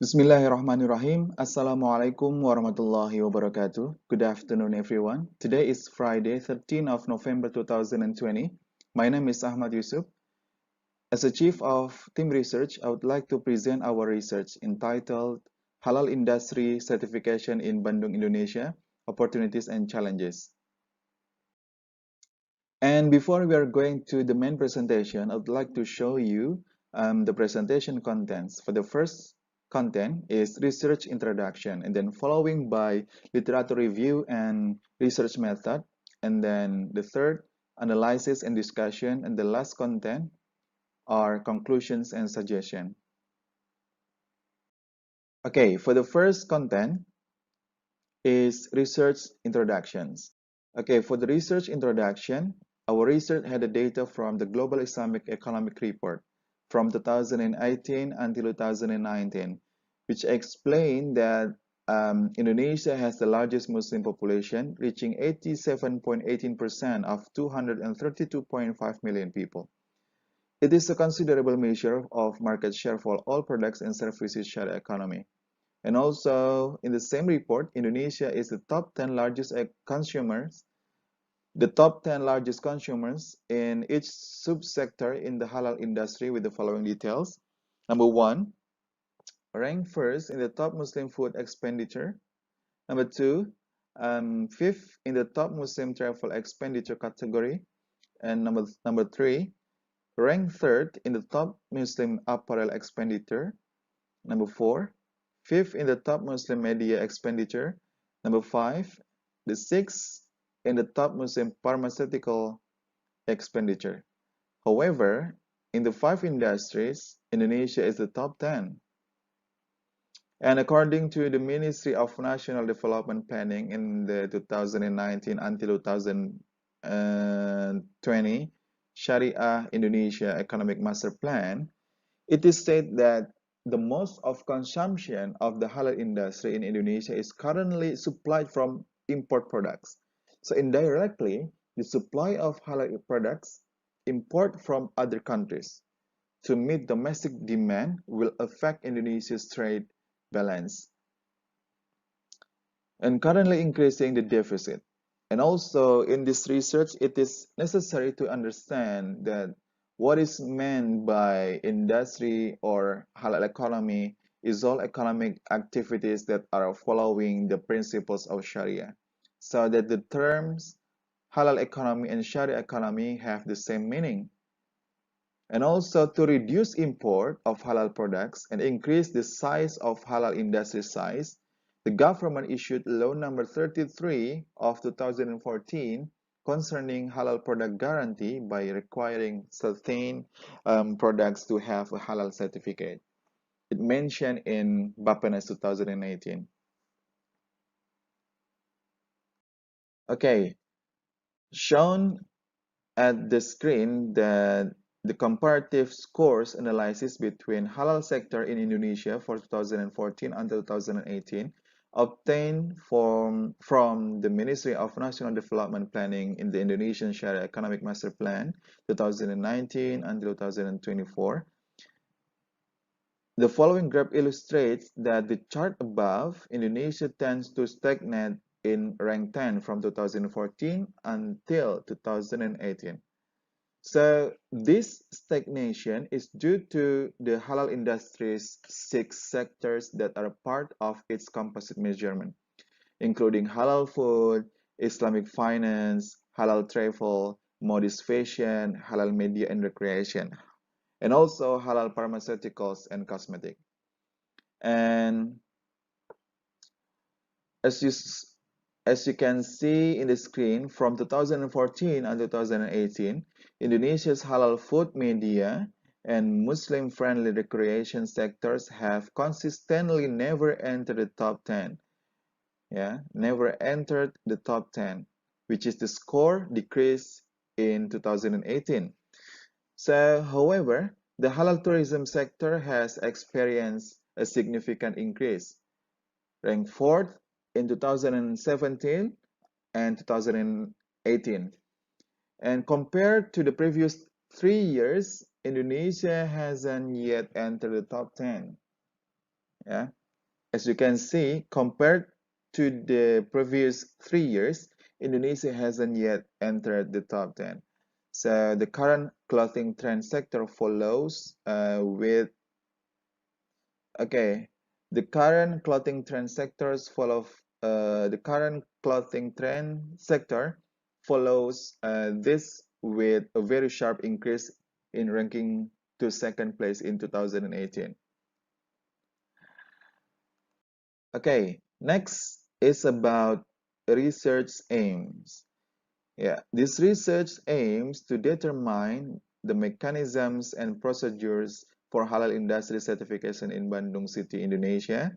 Bismillahirrahmanirrahim. Assalamualaikum warahmatullahi wabarakatuh. Good afternoon, everyone. Today is Friday, 13th of November 2020. My name is Akhmad Yusup. As a Chief of Team Research, I would like to present our research entitled Halal Industry Certification in Bandung, Indonesia, Opportunities and Challenges. And before we are going to the main presentation, I would like to show you the presentation contents. For the first content is research introduction, and then following by literature review and research method, and then the third, analysis and discussion, and the last content are conclusions and suggestion. Okay, for the first content is research introductions. Okay, for the research introduction, our research had the data from the Global Islamic Economic Report from 2018 until 2019, which explained that Indonesia has the largest Muslim population, reaching 87.18% of 232.5 million people. It is a considerable measure of market share for all products and services share economy. And also, in the same report, Indonesia is the top 10 largest consumers the top 10 largest consumers in each subsector in the halal industry with the following details. Number one, ranked first in the top Muslim food expenditure. Number two, fifth in the top Muslim travel expenditure category. And number three, ranked third in the top Muslim apparel expenditure. Number four, fifth in the top Muslim media expenditure. Number five, the sixth in the top Muslim pharmaceutical expenditure. However, in the five industries, Indonesia is the top 10. And according to the Ministry of National Development Planning in the 2019 until 2020 Sharia Indonesia Economic Master Plan, it is said that the most of consumption of the halal industry in Indonesia is currently supplied from import products. So indirectly, the supply of halal products import from other countries to meet domestic demand will affect Indonesia's trade balance and currently increasing the deficit. And also in this research, it is necessary to understand that what is meant by industry or halal economy is all economic activities that are following the principles of Sharia. So that the terms halal economy and Sharia economy have the same meaning. And also to reduce import of halal products and increase the size of halal industry size, the government issued Law Number 33 of 2014 concerning halal product guarantee by requiring certain products to have a halal certificate. It mentioned in Bappenas 2018. Okay, shown at the screen that the comparative scores analysis between halal sector in Indonesia for 2014 until 2018 obtained from the Ministry of National Development Planning in the Indonesian Sharia Economic Master Plan 2019 until 2024. The following graph illustrates that the chart above, Indonesia tends to stagnate in rank 10 from 2014 until 2018. So this stagnation is due to the halal industry's six sectors that are part of its composite measurement, including halal food, Islamic finance, halal travel, modest fashion, halal media and recreation, and also halal pharmaceuticals and cosmetic. And as you as you can see in the screen, from 2014 and 2018, Indonesia's halal food media and Muslim-friendly recreation sectors have consistently never entered the top 10. Yeah, never entered the top 10, which is the score decrease in 2018. So, however, the halal tourism sector has experienced a significant increase, ranked fourth in 2017 and 2018. And compared to the previous 3 years, Indonesia hasn't yet entered the top 10. Yeah, as you can see, compared to the previous 3 years, Indonesia hasn't yet entered the top 10. So the current clothing trend sector follows with okay. The current clothing trend sector follows this with a very sharp increase in ranking to second place in 2018. Okay, next is about research aims. Yeah, this research aims to determine the mechanisms and procedures for halal industry certification in Bandung City, Indonesia.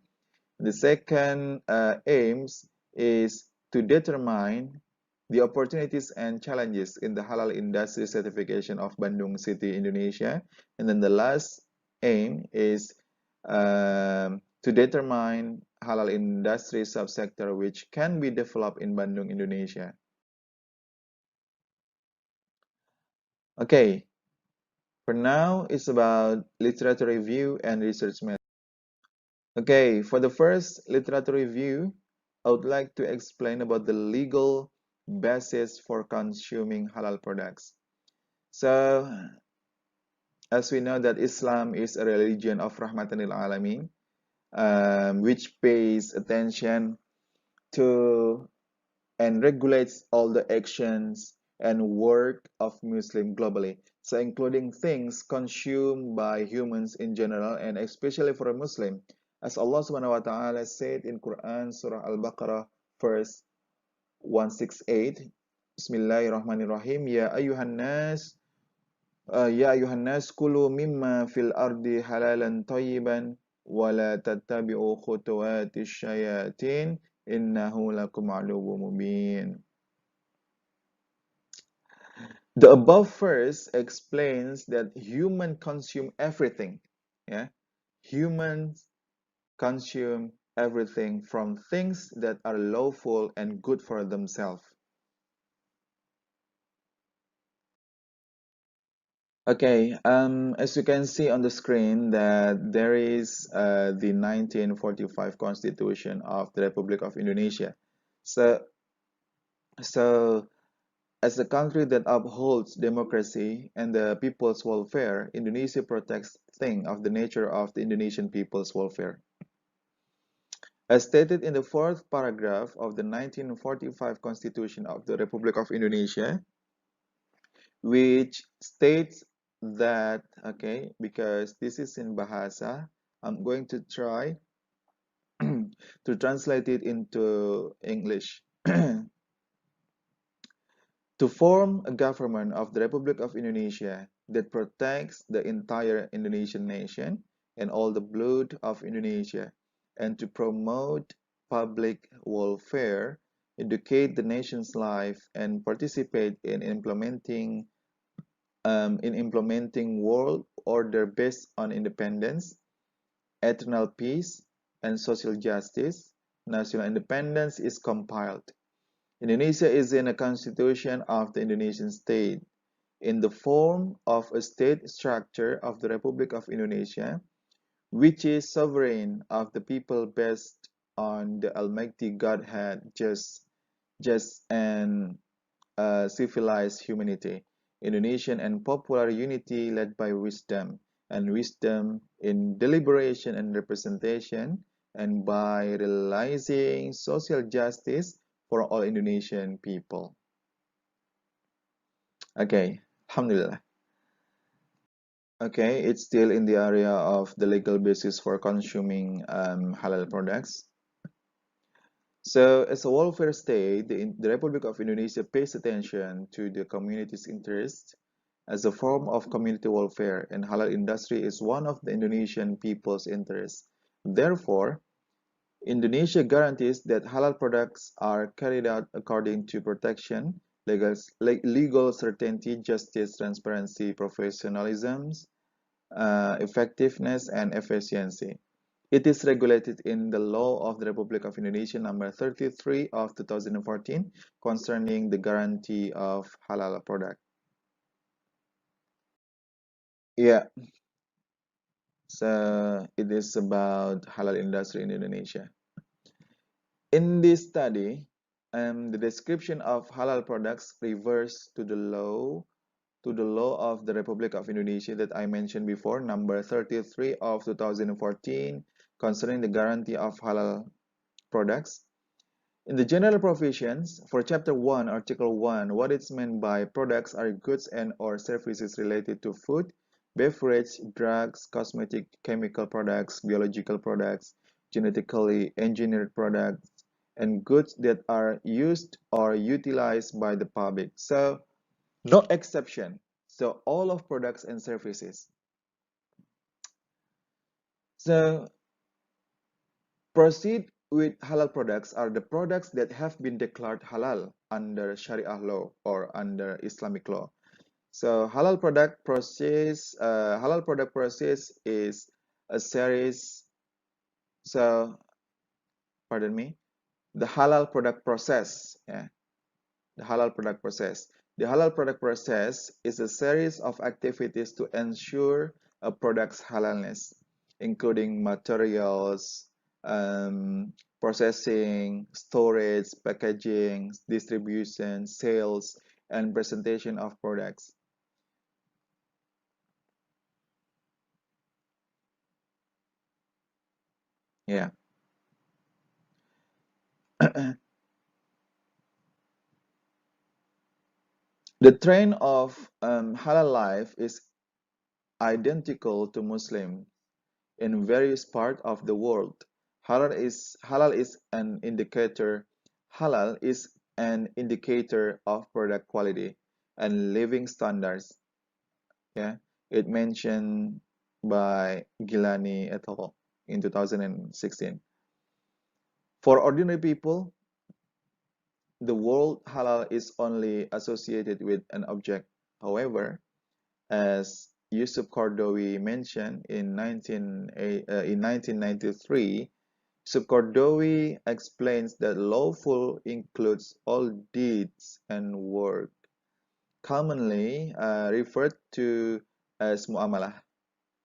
The second aims is to determine the opportunities and challenges in the halal industry certification of Bandung City, Indonesia. And then the last aim is to determine halal industry subsector which can be developed in Bandung, Indonesia. Okay, for now, it's about literature review and research method. Okay, for the first literature review, I would like to explain about the legal basis for consuming halal products. So, as we know that Islam is a religion of Rahmatan lil Alamin, which pays attention to and regulates all the actions and work of Muslim globally. So including things consumed by humans in general and especially for a Muslim. As Allah Subhanahu wa Ta'ala said in Quran Surah Al-Baqarah verse 168, Bismillahirrahmanirrahim, Ya ayuhan nas kulu mimma fil ardi halalan tayyiban wa la tattabi'u khutuwatis syayatin innahu lakum aduwwum mubin. The above verse explains that humans consume everything. Yeah, humans consume everything from things that are lawful and good for themselves. Okay, as you can see on the screen that there is the 1945 Constitution of the Republic of Indonesia. So, so as a country that upholds democracy and the people's welfare, Indonesia protects things of the nature of the Indonesian people's welfare. As stated in the fourth paragraph of the 1945 Constitution of the Republic of Indonesia, which states that, okay, because this is in Bahasa, I'm going to try to translate it into English. To form a government of the Republic of Indonesia that protects the entire Indonesian nation and all the blood of Indonesia, and to promote public welfare, educate the nation's life, and participate in implementing world order based on independence, eternal peace, and social justice. National independence is compiled. Indonesia is in a constitution of the Indonesian state in the form of a state structure of the Republic of Indonesia, which is sovereign of the people based on the Almighty Godhead, just and civilized humanity, Indonesian and popular unity led by wisdom, and wisdom in deliberation and representation, and by realizing social justice for all Indonesian people. Okay, Alhamdulillah. Okay, it's still in the area of the legal basis for consuming halal products. So, as a welfare state, the Republic of Indonesia pays attention to the community's interests as a form of community welfare, and halal industry is one of the Indonesian people's interests. Therefore, Indonesia guarantees that halal products are carried out according to protection, legal certainty, justice, transparency, professionalism, effectiveness, and efficiency. It is regulated in the Law of the Republic of Indonesia number 33 of 2014 concerning the guarantee of halal product. Yeah, So it is about halal industry in Indonesia. In this study, the description of halal products refers to the law of the Republic of Indonesia that I mentioned before, number 33 of 2014, concerning the guarantee of halal products. In the general provisions for Chapter 1, Article 1, what is meant by products are goods and or services related to food, beverage, drugs, cosmetic, chemical products, biological products, genetically engineered products, and goods that are used or utilized by the public. So, no exception. So, all of products and services. So, proceed with halal products are the products that have been declared halal under Sharia law or under Islamic law. So halal product process is a series. So pardon me, the halal product process. Yeah, the halal product process. The halal product process is a series of activities to ensure a product's halalness, including materials, processing, storage, packaging, distribution, sales, and presentation of products. Yeah. The trend of halal life is identical to Muslim in various parts of the world. Halal is an indicator. Halal is an indicator of product quality and living standards. Yeah, it mentioned by Gilani et al. In 2016. For ordinary people, the word halal is only associated with an object. However, as Yusuf Cordowi mentioned in 1993, Yusuf Cordowi explains that lawful includes all deeds and work, commonly referred to as muamalah,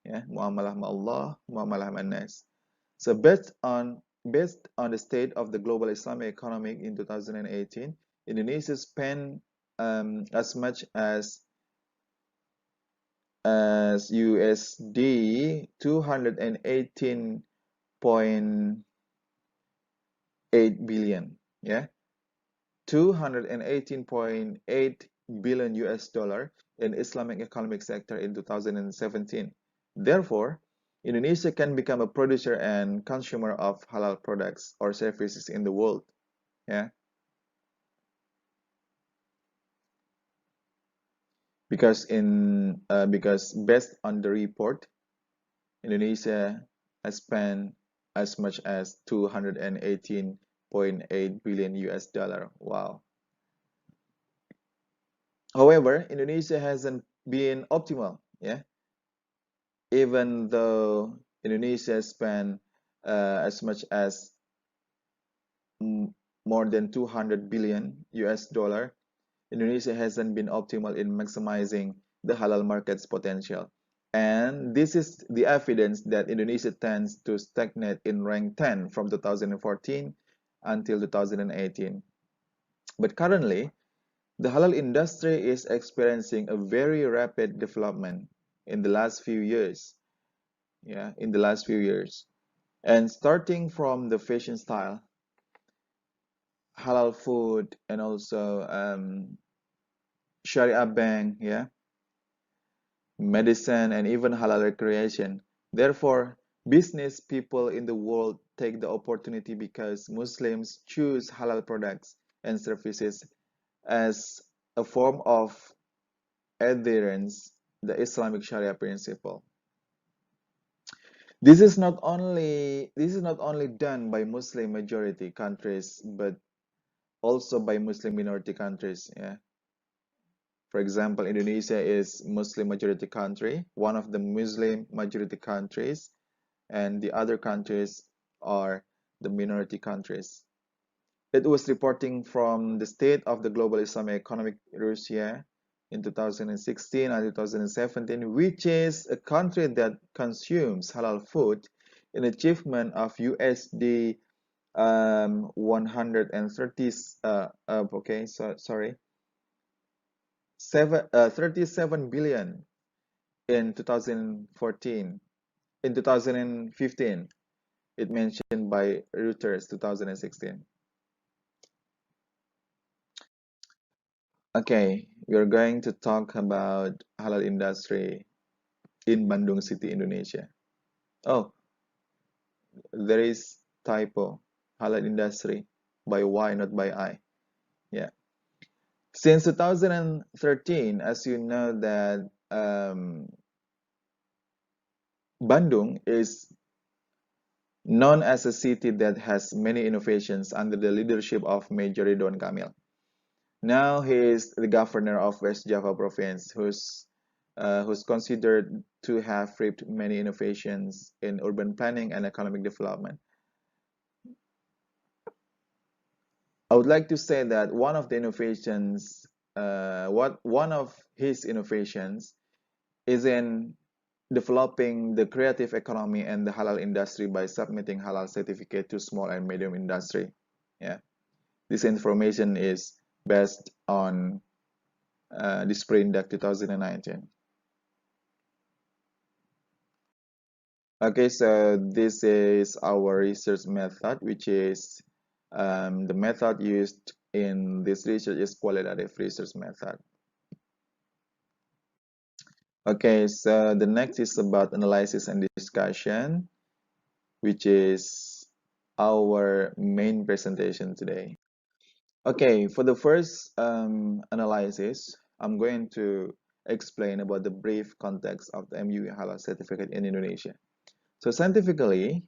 yeah, muamalah ma'allah, muamalah ma'annas. So based on the state of the global Islamic economy in 2018, Indonesia spent as much as USD 218.8 billion. Yeah, 218.8 billion US dollar in Islamic economic sector in 2017. Therefore, Indonesia can become a producer and consumer of halal products or services in the world. Yeah, because based on the report, Indonesia has spent as much as 218.8 billion US dollar. Wow. However, Indonesia hasn't been optimal. Yeah, even though Indonesia spent as much as more than 200 billion US dollar, Indonesia hasn't been optimal in maximizing the halal market's potential. And this is the evidence that Indonesia tends to stagnate in rank 10 from 2014 until 2018. But currently, the halal industry is experiencing a very rapid development in the last few years. Yeah, in the last few years. And starting from the fashion style, halal food, and also Sharia bank, yeah, medicine, and even halal recreation. Therefore, business people in the world take the opportunity because Muslims choose halal products and services as a form of adherence the Islamic Sharia principle. This is not only done by Muslim majority countries, but also by Muslim minority countries. Yeah. For example, Indonesia is Muslim majority country, one of the Muslim majority countries, and the other countries are the minority countries. It was reporting from the State of the Global Islamic Economic Russia in 2016 and 2017, which is a country that consumes halal food, an achievement of USD 130 okay, so sorry, 37 billion in 2014. In 2015, it mentioned by Reuters 2016. Okay, we're going to talk about halal industry in Bandung City, Indonesia. Oh, there is typo. Halal industry by Y, not by I. Yeah. Since 2013, as you know that Bandung is known as a city that has many innovations under the leadership of Major Ridwan Kamil. Now he is the governor of West Java province, who's considered to have reaped many innovations in urban planning and economic development. I would like to say that one of the innovations, one of his innovations is in developing the creative economy and the halal industry by submitting halal certificate to small and medium industry. Yeah, this information is based on the Spring Deck 2019. Okay, so this is our research method, which is the method used in this research is qualitative research method. Okay, so the next is about analysis and discussion, which is our main presentation today. Okay, for the first analysis, I'm going to explain about the brief context of the MUE Halal certificate in Indonesia. So scientifically,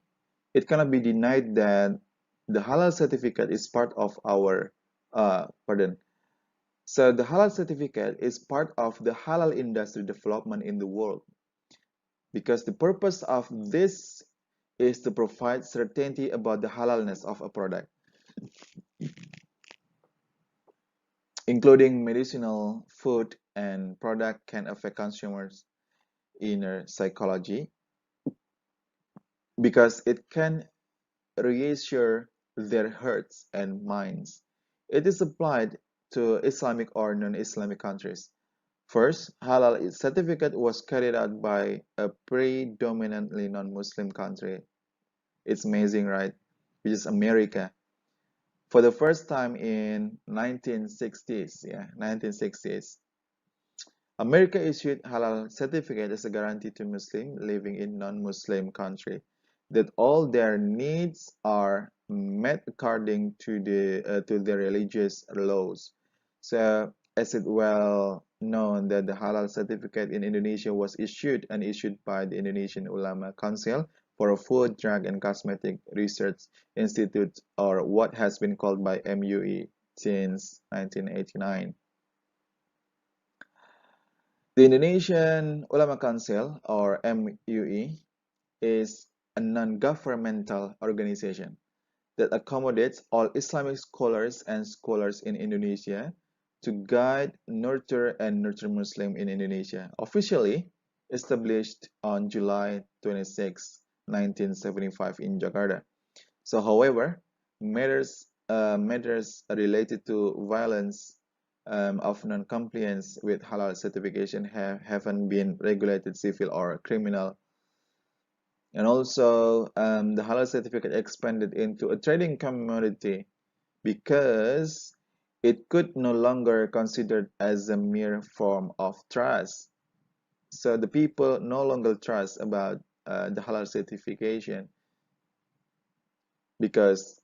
it cannot be denied that the halal certificate is part of our, So the halal certificate is part of the halal industry development in the world because the purpose of this is to provide certainty about the halalness of a product, including medicinal, food, and product can affect consumers' inner psychology because it can reassure their hearts and minds. It is applied to Islamic or non-Islamic countries. First, halal certificate was carried out by a predominantly non-Muslim country. It's amazing, right? Which is America. For the first time in 1960s, 1960s, America issued halal certificate as a guarantee to Muslims living in non-Muslim country that all their needs are met according to their religious laws. So, as it well known that the halal certificate in Indonesia was issued by the Indonesian Ulama Council for a Food, Drug, and Cosmetic Research Institute, or what has been called by MUE since 1989. The Indonesian Ulama Council, or MUE, is a non-governmental organization that accommodates all Islamic scholars and scholars in Indonesia to guide, and nurture Muslims in Indonesia. Officially established on July 26, 1975 in Jakarta. So, however, matters related to violence of non-compliance with halal certification haven't been regulated civil or criminal. And also, the halal certificate expanded into a trading commodity because it could no longer considered as a mere form of trust. So the people no longer trust about the halal certification because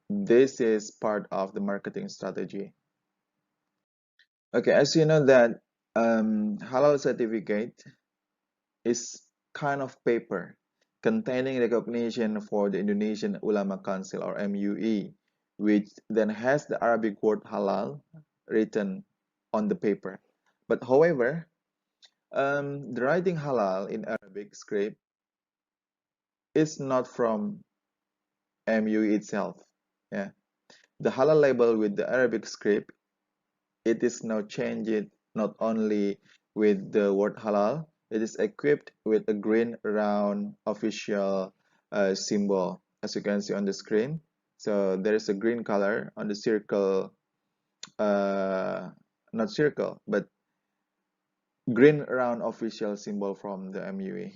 this is part of the marketing strategy. Okay, as you know that halal certificate is kind of paper containing recognition for the Indonesian Ulama Council or MUE, which then has the Arabic word halal written on the paper. But however, the writing halal in Arabic script is not from MUE itself. Yeah, the halal label with the Arabic script, it is now changed not only with the word halal, it is equipped with a green round official symbol, as you can see on the screen. So there is a green color on the circle, not circle, but green round official symbol from the MUE.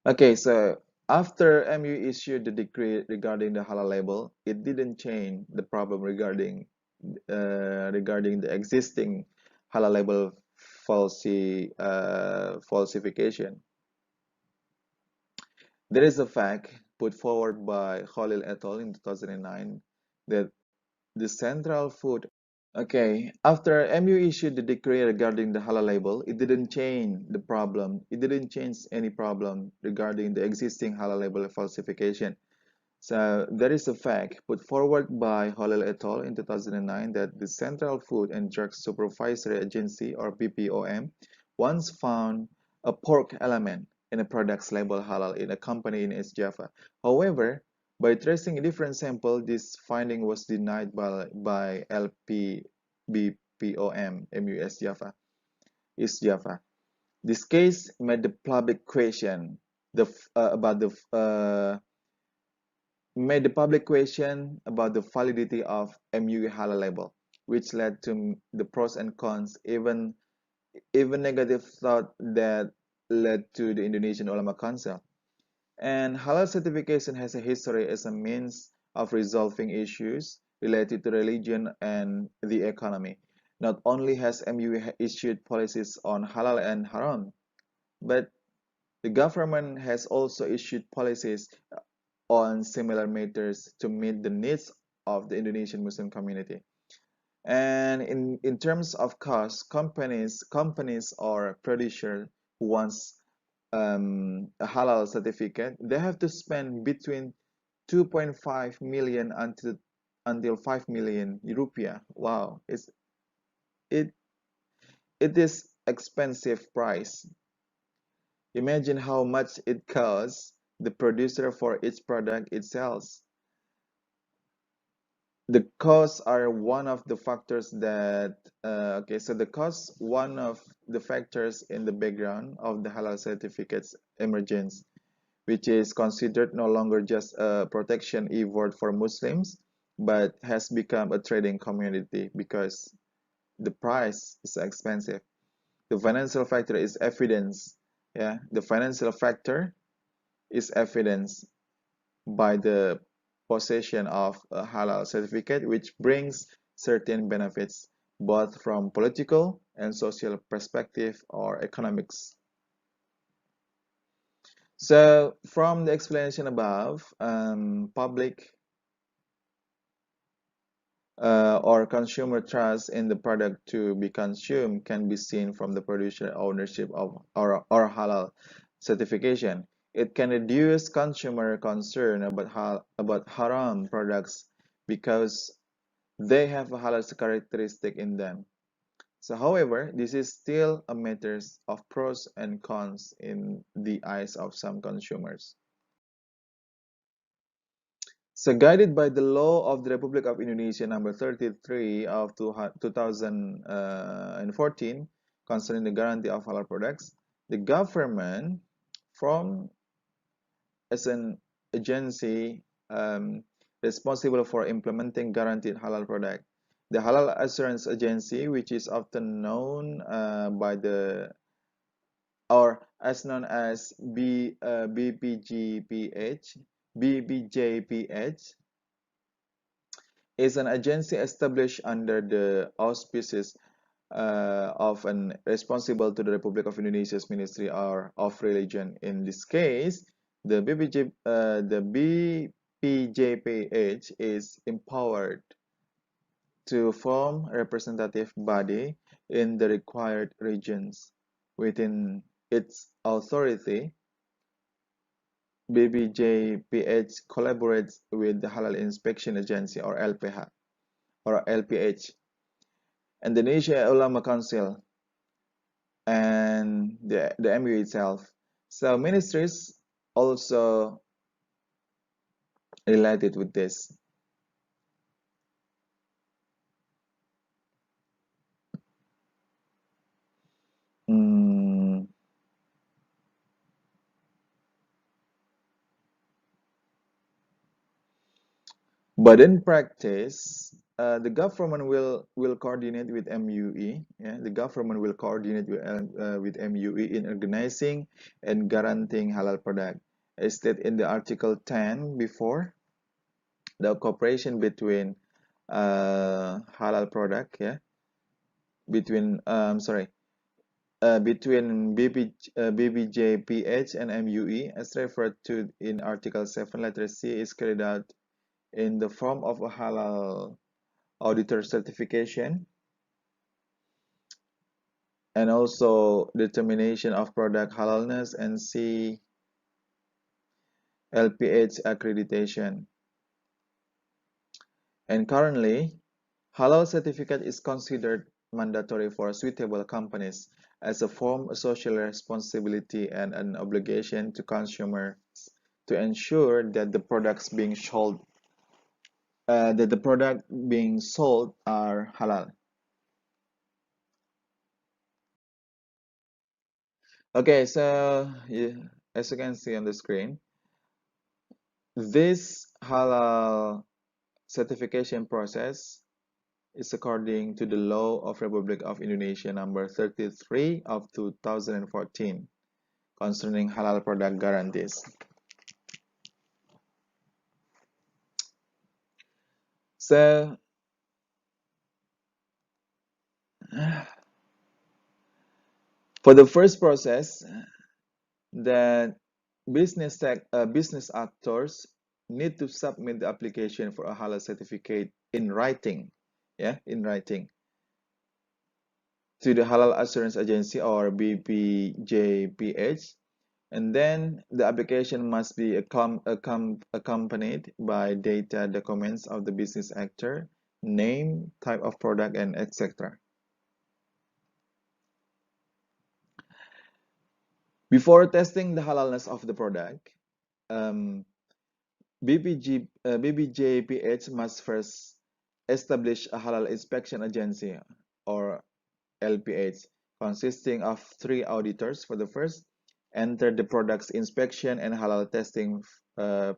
Okay, so after MU issued the decree regarding the halal label, it didn't change the problem regarding the existing halal label falsification. There is a fact put forward by Halal et al. In 2009 that the central food. Okay, after MU issued the decree regarding the halal label, it didn't change the problem. It didn't change any problem regarding the existing halal label falsification. So there is a fact put forward by Halal et al. In 2009 that the Central Food and Drug Supervisory Agency, or BPOM, once found a pork element in a product's label halal in a company in East Java. However, by tracing a different sample, this finding was denied by LPBPOM MUS Java, East Java. This case made the public question about the made the public question about the validity of MUE halal label, which led to the pros and cons, even negative thought that led to the Indonesian Ulama Council. And halal certification has a history as a means of resolving issues related to religion and the economy. Not only has MUE issued policies on halal and haram, but the government has also issued policies on similar matters to meet the needs of the Indonesian Muslim community. And in terms of cost, companies or producer who wants a halal certificate, they have to spend between 2.5 million until 5 million rupiah. Wow, it it is expensive price. Imagine how much it costs the producer for each product it sells. The costs are one of the factors that okay, so the cost one of the factors in the background of the halal certificates emergence, which is considered no longer just a protection effort for Muslims, but has become a trading community because the price is expensive. The financial factor is evidence. Yeah, the financial factor is evidence by the possession of a halal certificate, which brings certain benefits both from political and social perspective or economics. So from the explanation above, public or consumer trust in the product to be consumed can be seen from the producer ownership of or halal certification. It can reduce consumer concern about haram products because they have a halal characteristic in them. So, however, this is still a matter of pros and cons in the eyes of some consumers. So, guided by the law of the Republic of Indonesia number 33 of 2014 concerning the guarantee of halal products, the government from as an agency responsible for implementing guaranteed halal product. The Halal Assurance Agency, which is often known by the or as known as BPGPH, BBJPH, is an agency established under the auspices of and responsible to the Republic of Indonesia's Ministry of Religion. In this case, the BPJPH is empowered to form a representative body in the required regions. Within its authority, BPJPH collaborates with the Halal Inspection Agency or LPH or LPH, Indonesia Ulama Council, and the MU itself. So ministries also related with this. But in practice, the government will coordinate with MUE. Yeah, the government will coordinate with MUE in organizing and guaranteeing halal product. As stated in the Article 10 before, the cooperation between halal product, yeah, between sorry, between BBJPH and MUE, as referred to in Article 7, letter C, is carried out in the form of a halal auditor certification and also determination of product halalness and C LPH accreditation. And currently, halal certificate is considered mandatory for suitable companies as a form of social responsibility and an obligation to consumers to ensure that the products being sold are halal. Okay, so yeah, as you can see on the screen, this halal certification process is according to the Law of Republic of Indonesia number 33 of 2014 concerning halal product guarantees. So for the first process, that business actors need to submit the application for a halal certificate in writing, yeah, in writing to the Halal Assurance Agency or BPJPH, and then the application must be accompanied by data documents of the business actor, name, type of product, and etc. Before testing the halalness of the product, um, BBJPH must first establish a halal inspection agency or LPH consisting of 3 auditors for the first, enter the product's inspection and halal testing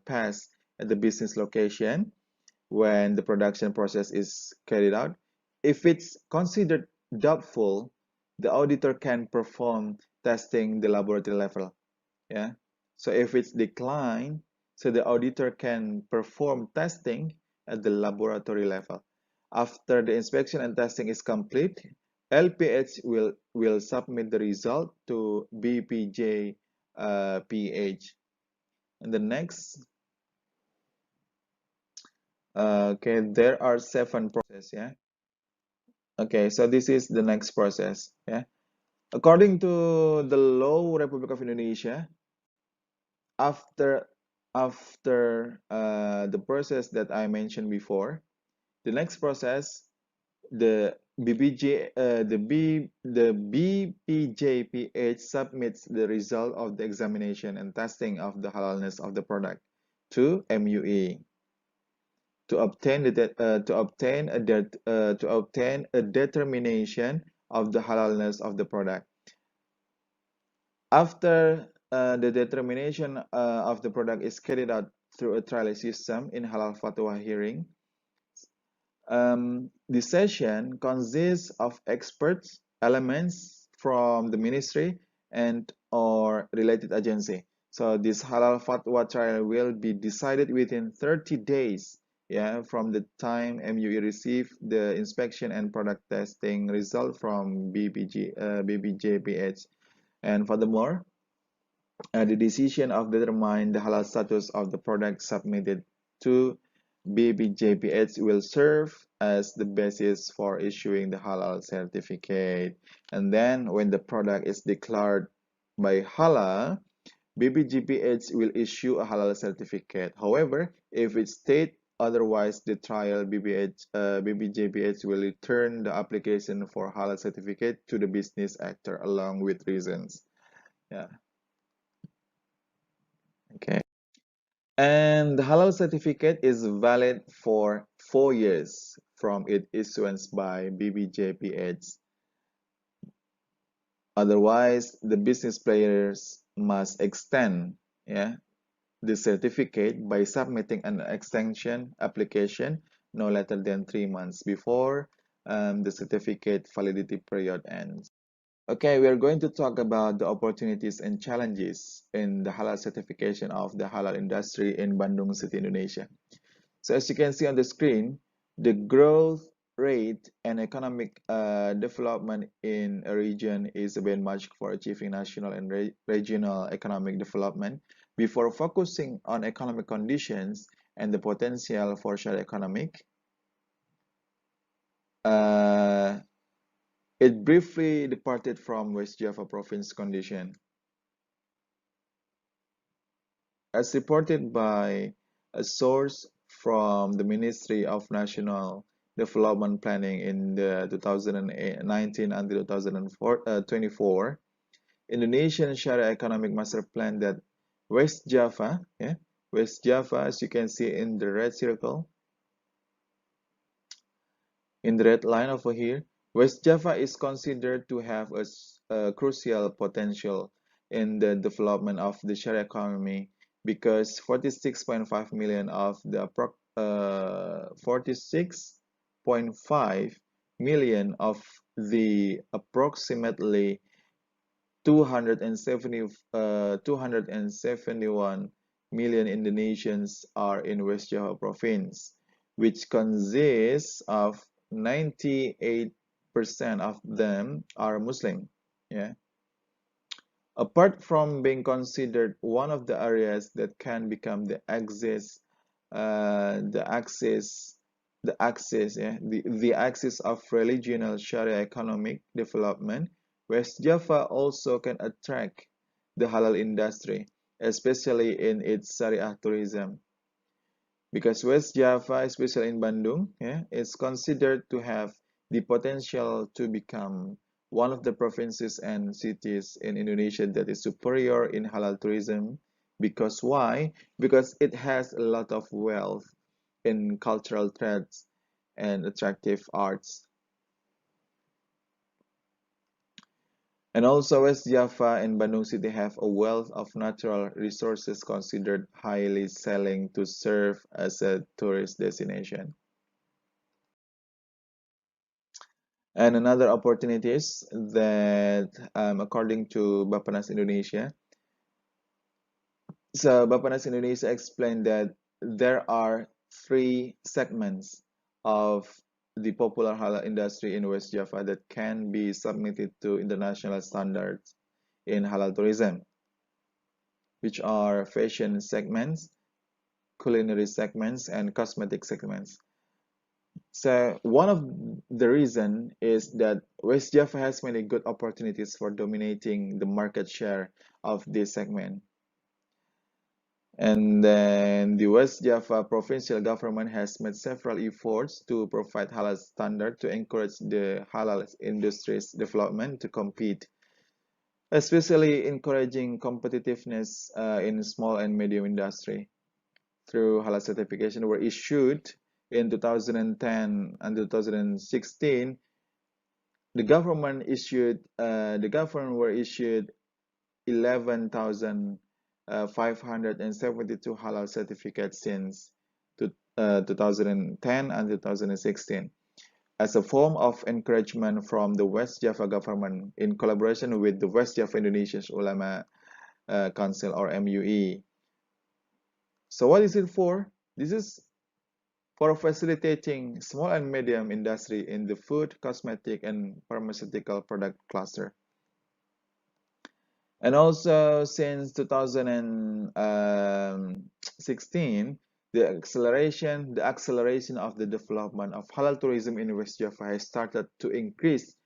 pass at the business location when the production process is carried out. If it's considered doubtful, the auditor can perform testing the laboratory level. Yeah. So if it's declined, so the auditor can perform testing at the laboratory level. After the inspection and testing is complete, LPH will submit the result to BPJ PH. And the next, okay, there are 7 processes, yeah. Okay, so this is the next process, yeah. According to the Law Republic of Indonesia, after the process that I mentioned before, the next process, the BPJPH submits the result of the examination and testing of the halalness of the product to MUE to obtain a determination of the halalness of the product. After the determination of the product is carried out through a trial system in halal fatwa hearing, the session consists of experts, elements from the ministry and or related agency. So this halal fatwa trial will be decided within 30 days, yeah, from the time MUE receive the inspection and product testing result from BBJPH. And furthermore, the decision of determine the halal status of the product submitted to BBJPH will serve as the basis for issuing the halal certificate. And then when the product is declared by halal, BBJPH will issue a halal certificate. However, if it states otherwise, the trial BBJPH will return the application for halal certificate to the business actor along with reasons. Yeah. Okay. And the halal certificate is valid for 4 years from its issuance by BBJPH. Otherwise, the business players must extend, yeah, the certificate by submitting an extension application no later than 3 months before the certificate validity period ends. Okay, we are going to talk about the opportunities and challenges in the halal certification of the halal industry in Bandung City, Indonesia. So as you can see on the screen, the growth rate and economic development in a region is a benchmark for achieving national and regional economic development. Before focusing on economic conditions and the potential for shared economic, uh, it briefly departed from West Java province condition. As reported by a source from the Ministry of National Development Planning in the 2019 until 2024, Indonesian Sharia Economic Master Plan that West Java, yeah, West Java, as you can see in the red circle, in the red line over here, West Java is considered to have a crucial potential in the development of the Sharia economy because 46.5 million of the 46.5 million of the approximately 271 million Indonesians are in West Java province, which consists of 98% of them are Muslim. Yeah. Apart from being considered one of the areas that can become the axis of regional Sharia economic development, West Java also can attract the halal industry, especially in its Sharia tourism. Because West Java, especially in Bandung, is considered to have the potential to become one of the provinces and cities in Indonesia that is superior in halal tourism. Because why? Because it has a lot of wealth in cultural threads and attractive arts. And also West Java and Bandung City have a wealth of natural resources considered highly selling to serve as a tourist destination. And another opportunities that according to Bappenas Indonesia, so Bappenas Indonesia explained that there are three segments of the popular halal industry in West Java that can be submitted to international standards in halal tourism, which are fashion segments, culinary segments, and cosmetic segments. So one of the reason is that West Java has many good opportunities for dominating the market share of this segment. And then the West Java provincial government has made several efforts to provide halal standard to encourage the halal industry's development to compete, especially encouraging competitiveness in small and medium industry through halal certification were issued in 2010 and 2016. The government were issued 11,572 halal certificates since 2010 and 2016 as a form of encouragement from the West Java government in collaboration with the West Java Indonesia's Ulama Council or MUE. So what is it for? This is for facilitating small and medium industry in the food, cosmetic, and pharmaceutical product cluster. And also since 2016, the acceleration of the development of halal tourism in West Java has started to increase.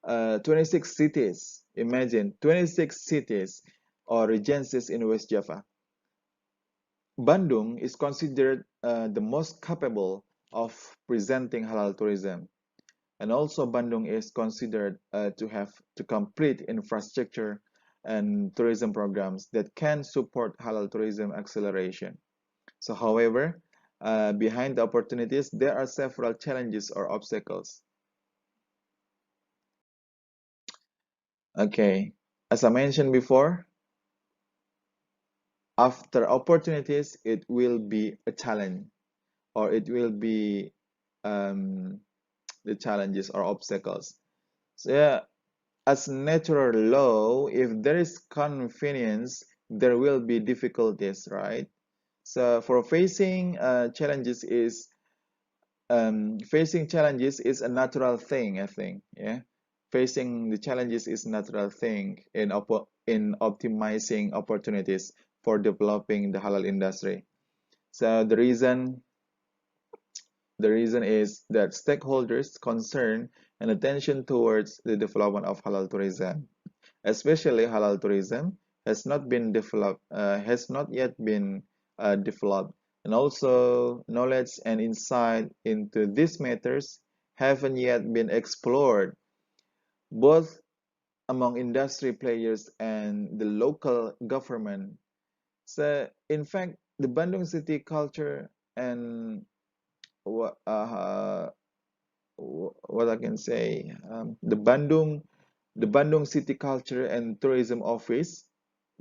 26 cities, imagine 26 cities or regencies in West Java. Bandung is considered the most capable of presenting halal tourism. And also Bandung is considered to have to complete infrastructure and tourism programs that can support halal tourism acceleration. So however, behind the opportunities, there are several challenges or obstacles. Okay, as I mentioned before, after opportunities, it will be a challenge, or it will be um, the challenges or obstacles. So yeah, as natural law, if there is convenience, there will be difficulties, right? So for facing challenges is a natural thing, I think. Yeah, facing the challenges is a natural thing in optimizing opportunities for developing the halal industry. So the reason is that stakeholders' concern and attention towards the development of halal tourism, especially halal tourism, has not yet been developed, and also knowledge and insight into these matters haven't yet been explored, both among industry players and the local government. So, in fact, the Bandung city culture and what what I can say, the Bandung City Culture and Tourism Office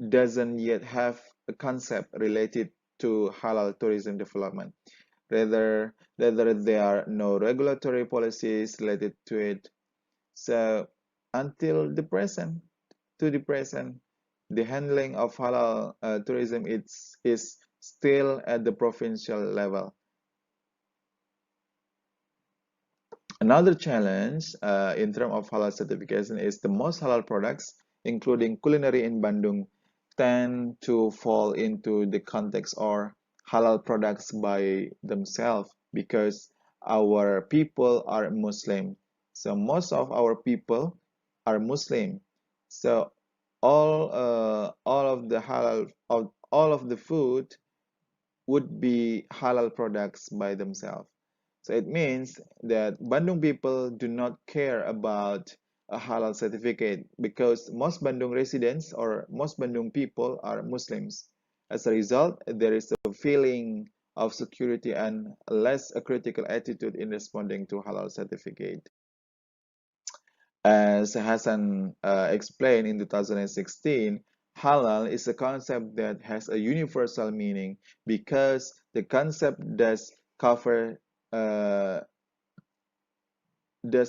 doesn't yet have a concept related to halal tourism development. Rather, there are no regulatory policies related to it. So, until the present, the handling of halal tourism is still at the provincial level. Another challenge in terms of halal certification is the most halal products, including culinary in Bandung, tend to fall into the context or halal products by themselves because our people are Muslim. So most of our people are Muslim. So all of the food would be halal products by themselves. So it means that Bandung people do not care about a halal certificate because most Bandung residents or most Bandung people are Muslims. As a result, there is a feeling of security and less a critical attitude in responding to halal certificate. As Hassan explained in 2016, halal is a concept that has a universal meaning because the concept uh,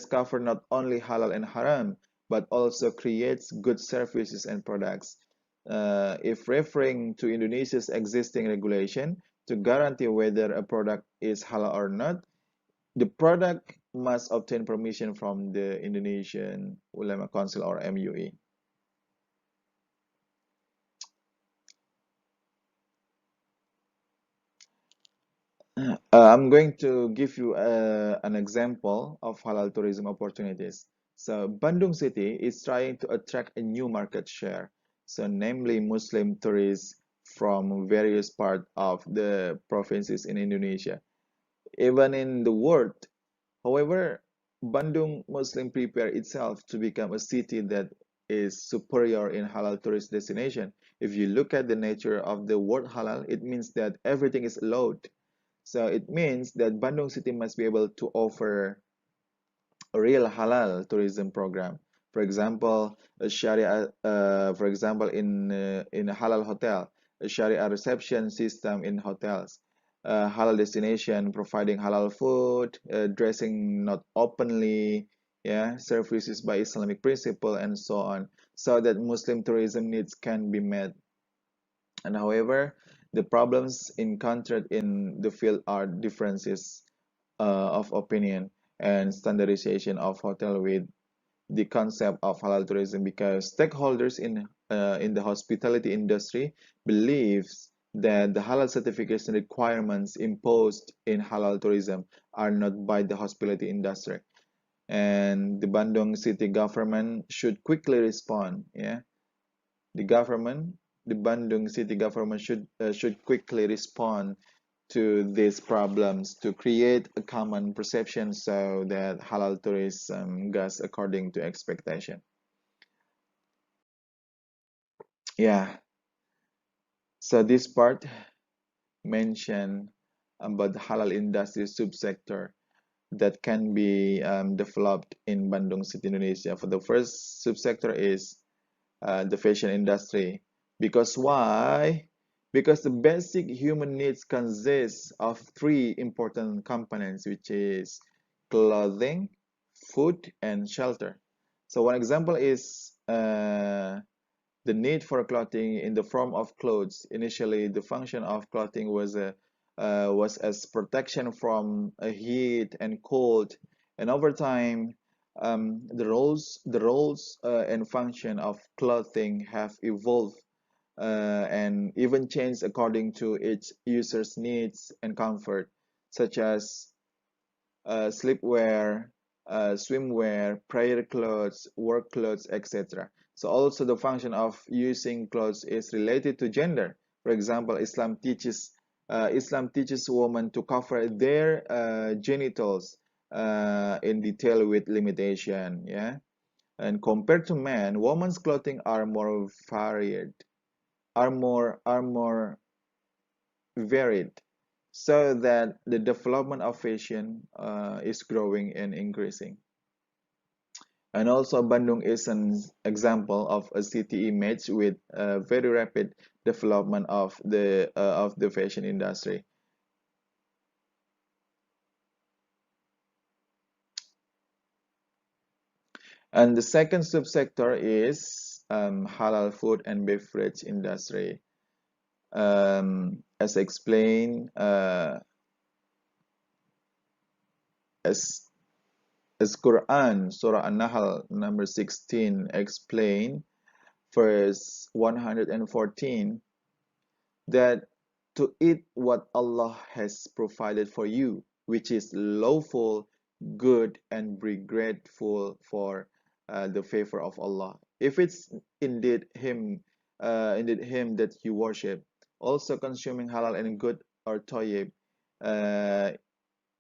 cover not only halal and haram, but also creates good services and products. If referring to Indonesia's existing regulation to guarantee whether a product is halal or not, the product must obtain permission from the Indonesian Ulama Council or MUI. I'm going to give you an example of halal tourism opportunities. So, Bandung City is trying to attract a new market share, so namely Muslim tourists from various parts of the provinces in Indonesia, even in the world. However, Bandung Muslim prepare itself to become a city that is superior in halal tourist destination. If you look at the nature of the word halal, it means that everything is allowed. So it means that Bandung City must be able to offer a real halal tourism program. For example, a Sharia, for example, in a halal hotel, a Sharia reception system in hotels, a halal destination providing halal food, dressing not openly, yeah, services by Islamic principle, and so on, so that Muslim tourism needs can be met. And however, the problems encountered in the field are differences of opinion and standardization of hotel with the concept of halal tourism because stakeholders in the hospitality industry believes that the halal certification requirements imposed in halal tourism are not by the hospitality industry, and the Bandung city government should quickly respond. Yeah, the government, the Bandung city government should quickly respond to these problems to create a common perception so that halal tourism goes according to expectation. Yeah, so this part mentioned about the halal industry subsector that can be developed in Bandung City, Indonesia. For the first subsector is the fashion industry. Because why? because the basic human needs consist of three important components, which is clothing, food, and shelter. So one example is the need for clothing in the form of clothes. Initially, the function of clothing was as protection from heat and cold, and over time, the roles and function of clothing have evolved and even changed according to its users' needs and comfort, such as sleepwear, swimwear, prayer clothes, work clothes, etc. So also the function of using clothes is related to gender. For example, Islam teaches women to cover their genitals in detail with limitation. Yeah, and compared to men, women's clothing are more varied, are more varied, so that the development of fashion is growing and increasing. And also, Bandung is an example of a city image with a very rapid development of the fashion industry. And the second subsector is halal food and beverage industry. As explained, as Quran, Surah An-Nahl number 16 explain, verse 114, that to eat what Allah has provided for you, which is lawful, good, and be grateful for the favor of Allah. If it's indeed Him that you worship, also consuming halal and good or toyib uh,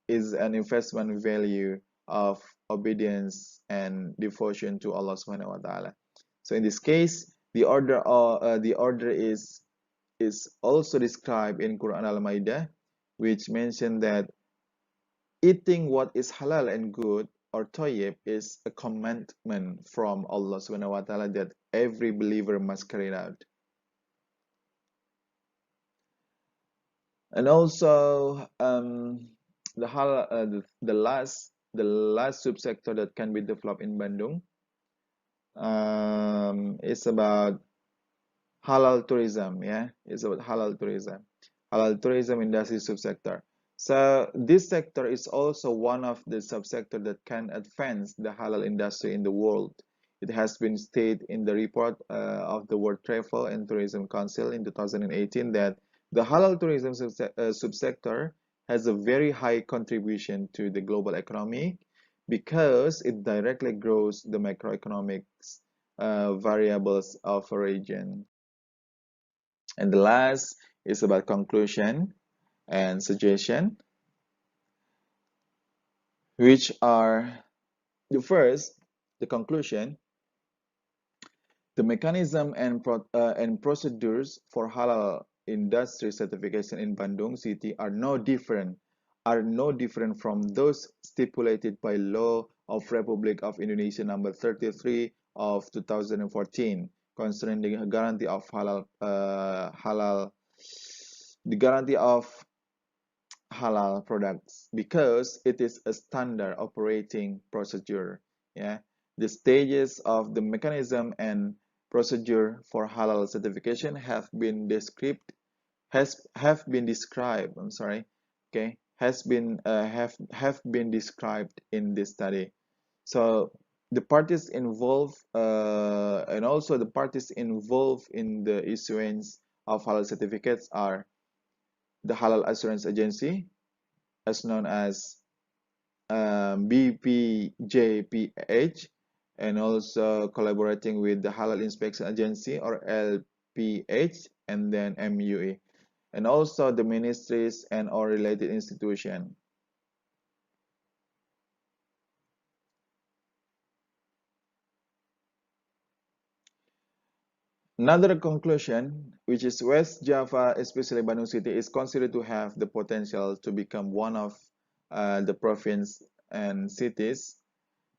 is an investment value of obedience and devotion to Allah Subhanahu wa Taala. So in this case, the order is also described in Quran Al-Maidah, which mentioned that eating what is halal and good or toyib is a commandment from Allah Subhanahu wa Taala that every believer must carry out. And also, the halal, the last subsector that can be developed in Bandung is about halal tourism. Yeah, it's about halal tourism industry subsector. So this sector is also one of the subsector that can advance the halal industry in the world. It has been stated in the report of the World Travel and Tourism Council in 2018 that the halal tourism subsector has a very high contribution to the global economy because it directly grows the macroeconomics variables of a region. And the last is about conclusion and suggestion, which are the first, the conclusion, the mechanism and procedures for halal industry certification in Bandung City are no different from those stipulated by Law of Republic of Indonesia number 33 of 2014 concerning the guarantee of halal products because it is a standard operating procedure. Yeah, the stages of the mechanism and procedure for halal certification have been described. I'm sorry. Okay, have been described in this study. So the parties involved and also the parties involved in the issuance of halal certificates are the Halal Assurance Agency, as known as BPJPH, and also collaborating with the Halal Inspection Agency or LPH, and then MUE, and also the ministries and or related institution. Another conclusion, which is West Java, especially Bandung City, is considered to have the potential to become one of the province and cities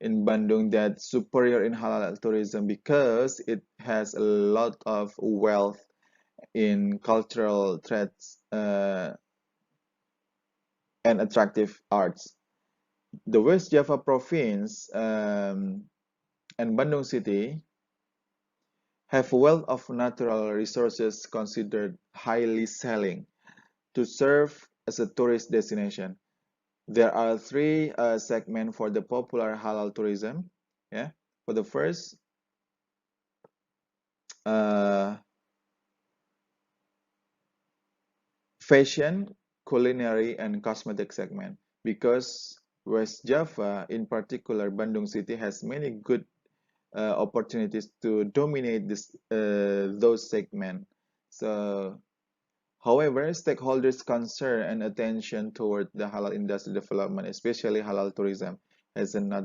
in Bandung that superior in halal tourism because it has a lot of wealth in cultural threats and attractive arts. The West Java province and Bandung City have a wealth of natural resources considered highly selling to serve as a tourist destination. There are three segments for the popular halal tourism. Yeah, for the first, uh, fashion, culinary, and cosmetic segment. Because West Java, in particular, Bandung City has many good opportunities to dominate those segments. So however, stakeholders' concern and attention toward the halal industry development, especially halal tourism, has not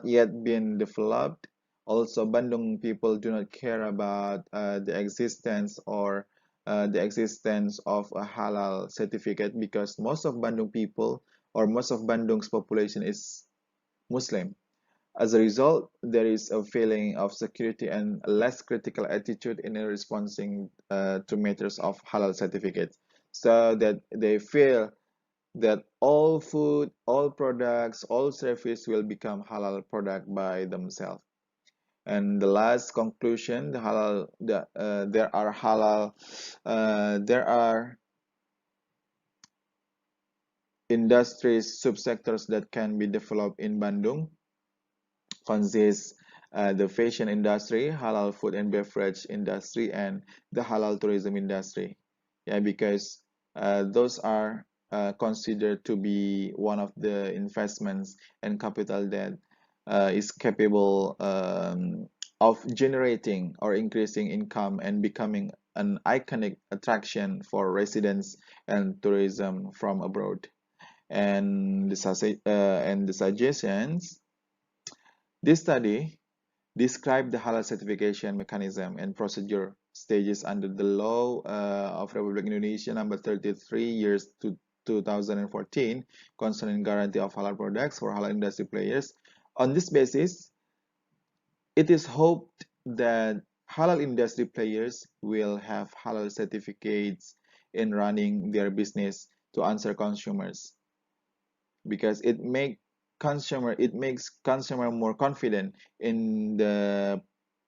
yet been developed. Also, Bandung people do not care about the existence of a halal certificate because most of Bandung people or most of Bandung's population is Muslim. As a result, there is a feeling of security and a less critical attitude in responding to matters of halal certificates, so that they feel that all food, all products, all service will become halal product by themselves. And the last conclusion, there are industries subsectors that can be developed in Bandung consists the fashion industry, halal food and beverage industry, and the halal tourism industry. Yeah, because those are considered to be one of the investments and capital that is capable of generating or increasing income and becoming an iconic attraction for residents and tourism from abroad. And the suggestions, this study describe the halal certification mechanism and procedure stages under the law of Republic Indonesia number 33 years to 2014 concerning guarantee of halal products for halal industry players. On this basis, it is hoped that halal industry players will have halal certificates in running their business to answer consumers, because it makes consumer more confident in the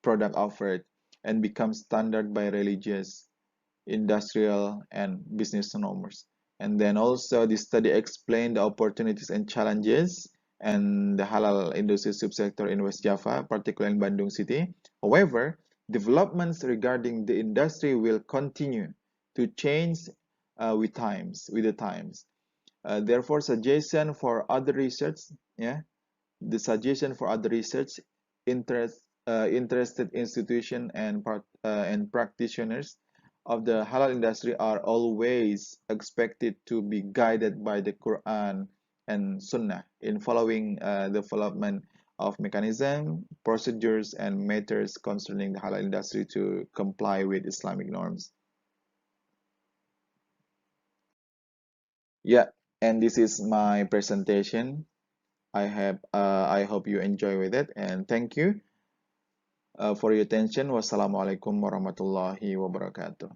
product offered and becomes standard by religious, industrial, and business norms. And then also the study explained the opportunities and challenges and the halal industry subsector in West Java, particularly in Bandung City. However, developments regarding the industry will continue to change with the times. Therefore, suggestion for other research, yeah, the suggestion for other research interested institution and practitioners of the halal industry are always expected to be guided by the Quran and Sunnah in following development of mechanism, procedures, and matters concerning the halal industry to comply with Islamic norms. Yeah, and this is my presentation. I hope you enjoy with it, and thank you for your attention. Wassalamualaikum warahmatullahi wabarakatuh.